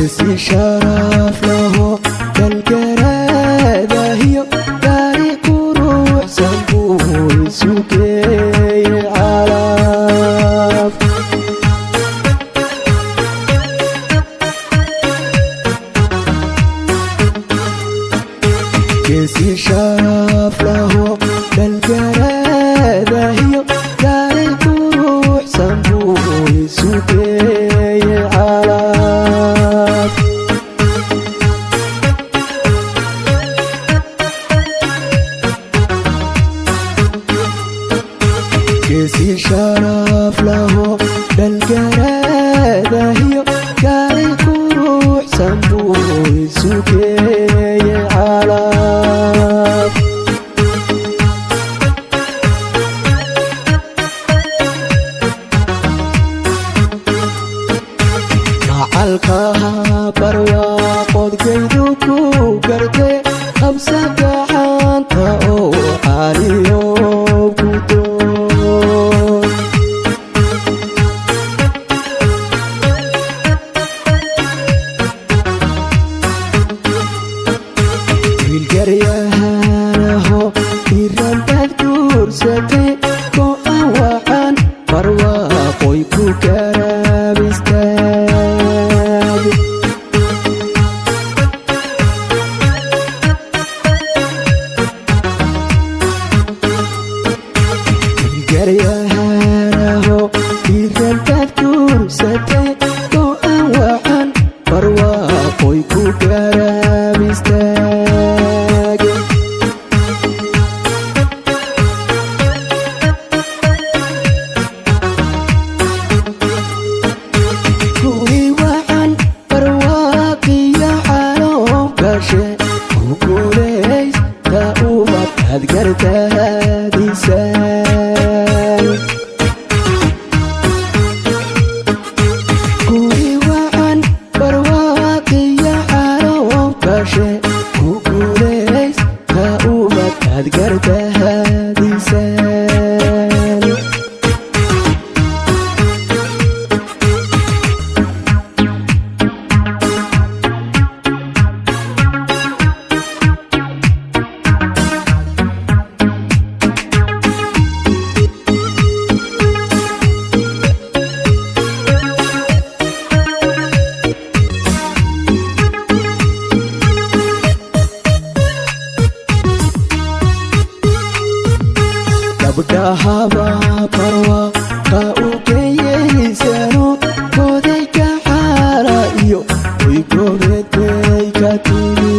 كسي شرف له كالقرادة هي طريق روح سنبوي سوكي العرب كسي شرف له كالقرادة هي طريق روح سنبوي سوكي العرب كسي شرف له بالقرادة هي طريق روح سنبوي سوكي العرب macalkaha barwaaqood gayduku garte qabsa gacanta oo caliyo gudo wilgaryahanaho irandad guursate ko awacan barwaaqoy ku garabista garyahanaho irandad guursate ko awacan barwaaqoy ku garabistag kuwi wacan barwaaqiya xaloob gashe ku guulays ta ubad had gartaadiisa gabdhahaba barwaaqa u geeyeysano goday ka xaala iyo way gobeed bay ka timi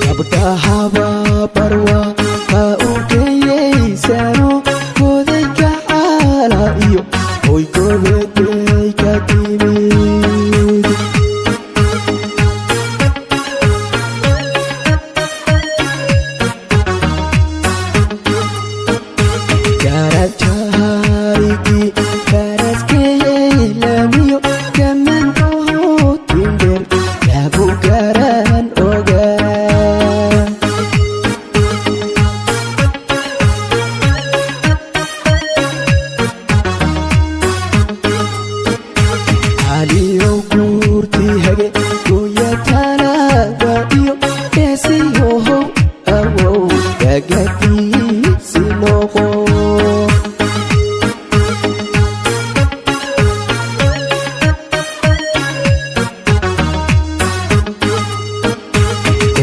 gabdhahaba barwaaqa u geeyeysano goday ka xaala iyo way gobeed bay ka timi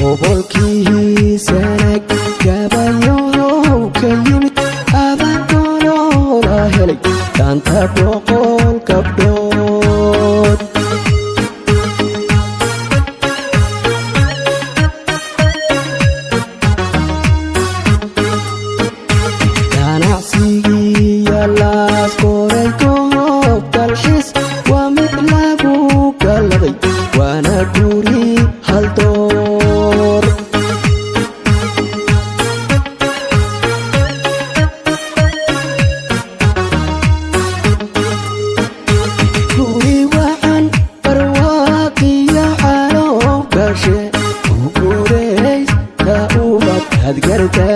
gobolkii sanag gabayow ka yimid abaankooloo la helay daanta boqol gabdhood ganacsigii yalaas koray goob dalxiis waa mid lagu galladay waana guri haldoor kuwi wacan barwaaqiya xaloob gashe ku guulays ta ubad had garta